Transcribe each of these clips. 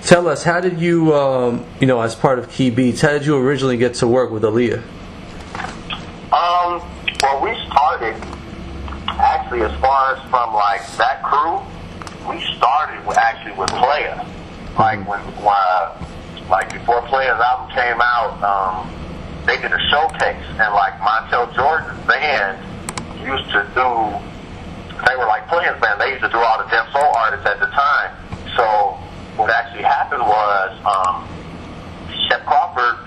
Tell us, how did you, as part of Keybeats, how did you originally get to work with Aaliyah? Well, we started, actually, as far as from, like, that crew, we started actually with Playa. Like, like, before Playa's album came out, they did a showcase, and, like, Montel Jordan's band used to do, they were like Playa's band, they used to do all the Deaf Soul artists at the time. So, what actually happened was, Shep Crawford,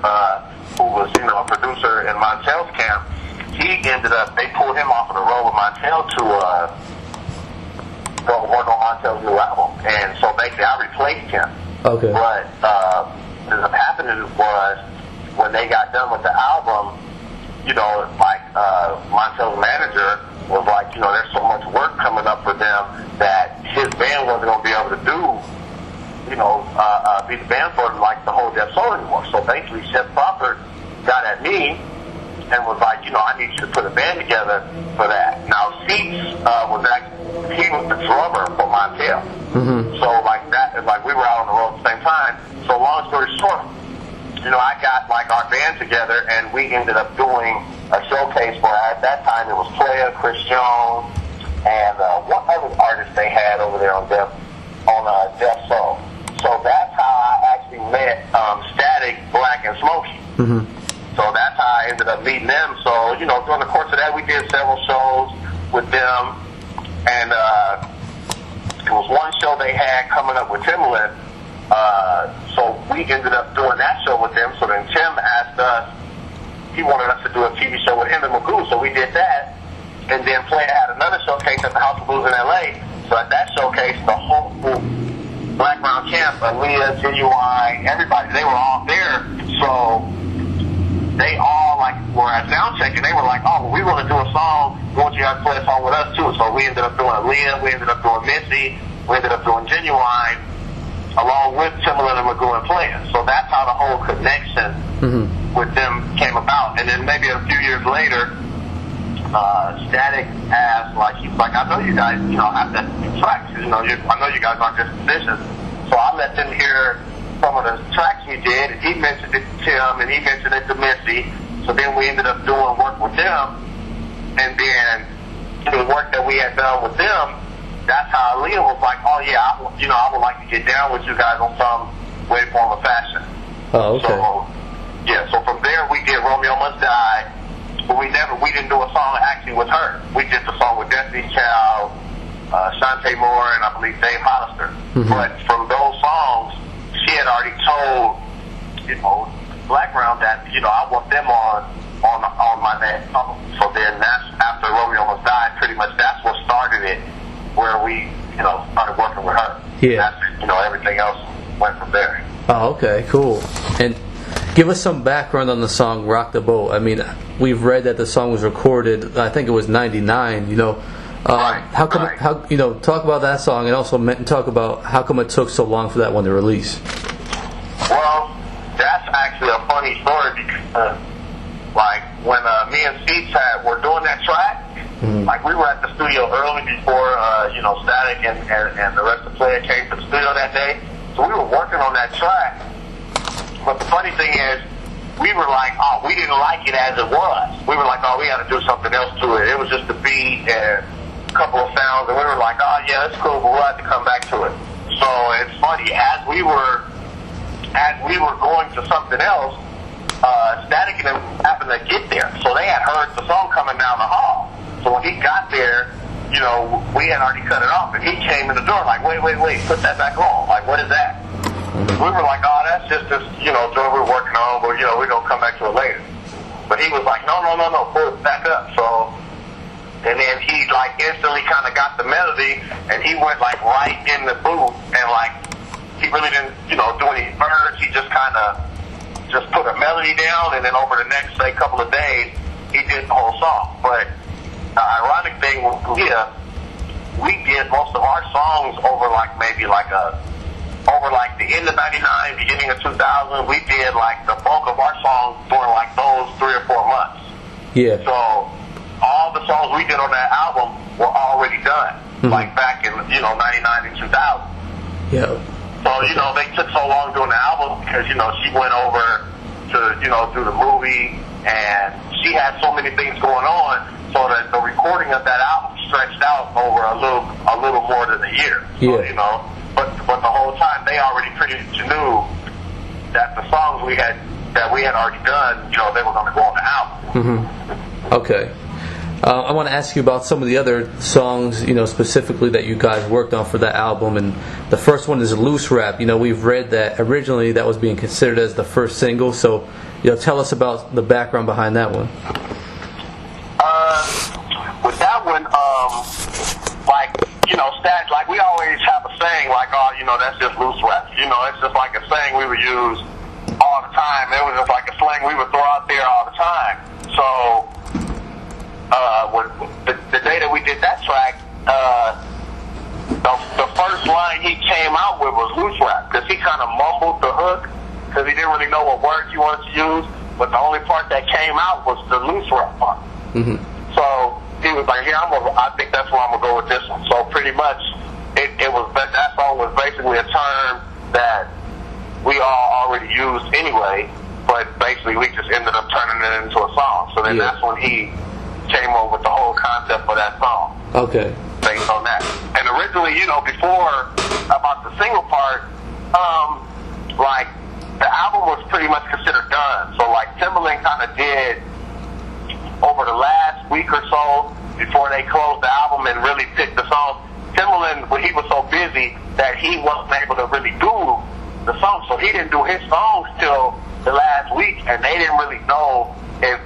who was, a producer in Montel's camp, they pulled him off of the road with Montel to go work on Montel's new album. And so basically I replaced him. Okay. But what ended up happening was when they got done with the album, Montel's manager was like, there's so much work coming up for them that his band wasn't going to be able to do, be the band for like the whole Deaf Soul anymore. So basically Shep Crawford got at me and was like, I need you to put a band together for that. Now, Seats he was the drummer for Montel. Mm-hmm. So, we were out on the road at the same time. So, long story short, I got, our band together, and we ended up doing a showcase for, at that time, it was Playa, Chris Jones, and what other artist they had over there on Deaf Soul. So, that's how I actually met Static, Black, and Smokey. Mm-hmm. So that's how I ended up meeting them. So, during the course of that, we did several shows with them. And it was one show they had coming up with Timbaland. So we ended up doing that show with them. So then Tim asked us, he wanted us to do a TV show with him and Magoo. So we did that. And then Playa had another showcase at the House of Blues in L.A. So at that showcase, the whole Black Round Camp, Aaliyah, Genuine, everybody, they were all there. So they all were at sound check, and they were like, "Oh, well, we want to do a song. We want you guys to play a song with us too." So we ended up doing Aaliyah, we ended up doing Missy, we ended up doing Genuine, along with Timbaland and Magoo and Playa. So that's how the whole connection with them came about. And then maybe a few years later, Static asked, he was like, "I know you guys, have that tracks. I know you guys aren't just musicians." So I let them hear some of the tracks we did, and he mentioned it to Tim, and he mentioned it to Missy. So then we ended up doing work with them, and then the work that we had done with them, that's how Aaliyah was like, "Oh yeah, I would like to get down with you guys on some way, form, or fashion." Oh, okay. So from there we did Romeo Must Die, but we didn't do a song actually with her. We did the song with Destiny's Child, Shantae Moore, and I believe Dave Hollister. Mm-hmm. But from those songs, she had already told, Blackground that, I want them on my next album. So then that's after Romeo Must Die, pretty much that's what started it, where we, started working with her. Yeah. That's, everything else went from there. Oh, okay, cool. And give us some background on the song Rock the Boat. I mean, we've read that the song was recorded, I think it was 99, Right. Talk about that song, and also talk about how come it took so long for that one to release. Well, that's actually a funny story because, when me and Seats were doing that track, we were at the studio early before, Static and the rest of the Playa came to the studio that day. So we were working on that track. But the funny thing is, we were like, oh, we didn't like it as it was. We were like, oh, we got to do something else to it. It was just a beat and a couple of sounds, and we were like, oh, yeah, that's cool, but we'll have to come back to it. So it's funny, as we were going to something else, Static and them happened to get there. So they had heard the song coming down the hall. So when he got there, we had already cut it off, and he came in the door like, wait, put that back on. Like, what is that? We were like, oh, that's just this, joint we're working on, but, we're going to come back to it later. But he was like, no, pull it back up. So, and then he, instantly kind of got the melody, and he went, right in the booth, and, he really didn't, do any birds. He just kind of just put a melody down, and then over the next, say, couple of days, he did the whole song. But the ironic thing was, we did most of our songs over, over the end of 99, beginning of 2000, we did the bulk of our songs during those 3 or 4 months. Yeah. So all the songs we did on that album were already done, back in 99 and 2000. Yeah. So, you know, they took so long doing the album because, you know, she went over to, you know, do the movie, and she had so many things going on, so that the recording of that album stretched out over a little more than a year. So, you know, but the whole time they already pretty much knew that the songs we had already done, you know, they were going to go on the album. Mm-hmm. Okay. I want to ask you about some of the other songs, you know, specifically that you guys worked on for that album. And the first one is Loose Rap. You know, we've read that originally that was being considered as the first single. So, you know, tell us about the background behind that one. With that one, like, you know, like we always have a saying, like, oh, you know, that's just loose rap. You know, it's just like a saying we would use all the time. It was just like a slang we would throw out there all the time. So, the day that we did that track, the first line he came out with was loose rap, because he kind of mumbled the hook, because he didn't really know what words he wanted to use, but the only part that came out was the loose rap part. Mm-hmm. So he was like, I think that's where I'm going to go with this one. So pretty much, that song was basically a term that we all already used anyway, but basically we just ended up turning it into a song. So then that's when he came up with the whole concept for that song. Okay. Based on that. And originally, you know, before about the single part, like the album was pretty much considered done. So like Timbaland kind of did over the last week or so before they closed the album and really picked the songs. Timbaland, when he was so busy that he wasn't able to really do the songs, so he didn't do his songs till the last week, and they didn't really know if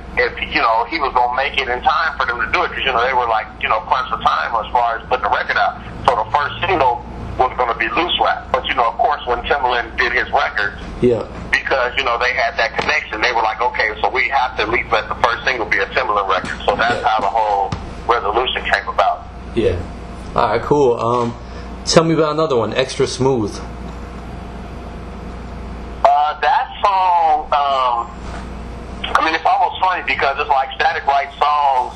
you know, he was going to make it in time for them to do it, because, you know, they were like, you know, crunch for time as far as putting the record out. So the first single was going to be Loose Rap. But, you know, of course, when Timbaland did his record, because, you know, they had that connection, they were like, okay, so we have to at least let the first single be a Timbaland record. So that's how the whole resolution came about. Yeah. All right, cool. Tell me about another one, Extra Smooth. That song, I mean, it's almost funny because it's like Static writes songs,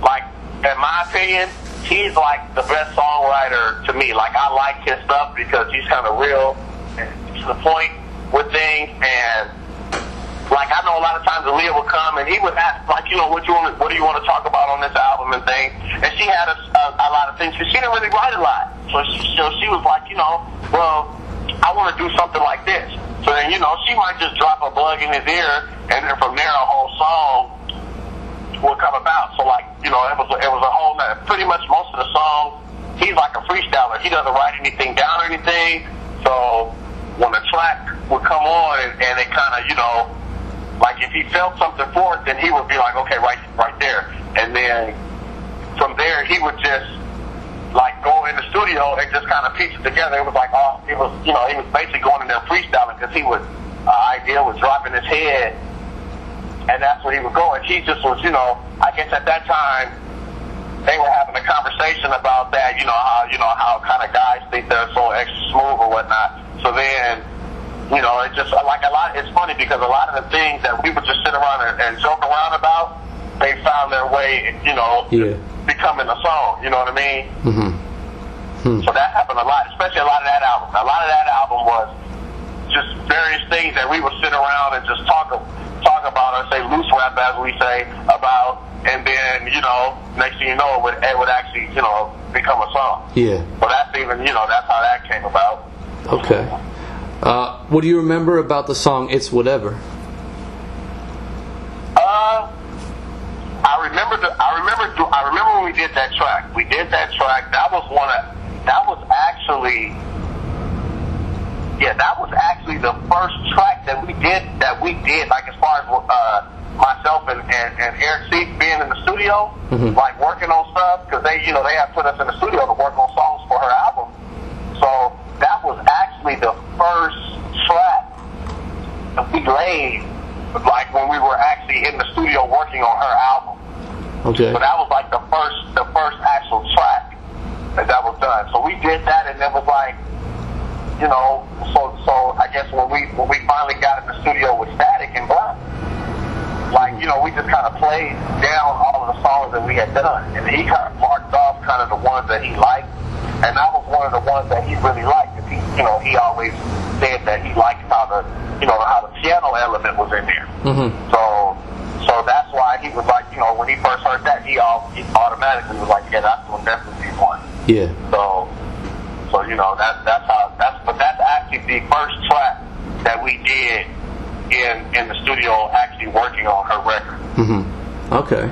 like, in my opinion, he's like the best songwriter to me. Like, I like his stuff because he's kind of real and to the point with things. And, like, I know a lot of times Aaliyah would come and he would ask, like, you know, what do you want to talk about on this album and things. And she had a lot of things, because she didn't really write a lot. So she was like, you know, well, I want to do something like this. So then, you know, she might just drop a bug in his ear, and then from there a whole song will come about. So, like, you know, it was a whole, pretty much most of the songs, he's like a freestyler. He doesn't write anything down or anything. So when the track would come on and it kind of, you know, like if he felt something for it, then he would be like, okay, right there. And then from there he would just like go in the studio and just kind of piece it together. It was like, he was basically going in there freestyling, because idea was dropping his head, and that's where he would go. And he just was, you know, I guess at that time they were having a conversation about that, you know how kind of guys think they're so extra smooth or whatnot. So then, you know, it just like it's funny because a lot of the things that we would just sit around and joke around about, they found their way, you know, becoming a song, you know what I mean? Mm-hmm. So that happened a lot, especially a lot of that album. A lot of that album was just various things that we would sit around and just talk about, or say loose rap, as we say, about, and then, you know, next thing you know, it would actually, you know, become a song. Yeah. So that's even, you know, that's how that came about. Okay. What do you remember about the song It's Whatever? I remember when we did that track. That was actually the first track that we did, like as far as myself and Eric C being in the studio, like working on stuff, because they had put us in the studio to work on songs for her album. So that was actually the first track that we laid, like when we were actually in the studio working on her album. Okay. So that was like the first actual track that was done. So we did that, and it was like, you know, so I guess when we finally got in the studio with Static and Black, like, you know, we just kind of played down all of the songs that we had done, and he kind of marked off kind of the ones that he liked, and that was one of the ones that he really liked. He you know, he always said that he liked how the piano element was in there. Mm-hmm. So that's why he was like, you know, when he first heard that, he automatically was like, yeah, that's going to definitely be one. Yeah. So you know, that's actually the first track that we did in the studio, actually working on her record. Mm-hmm. Okay.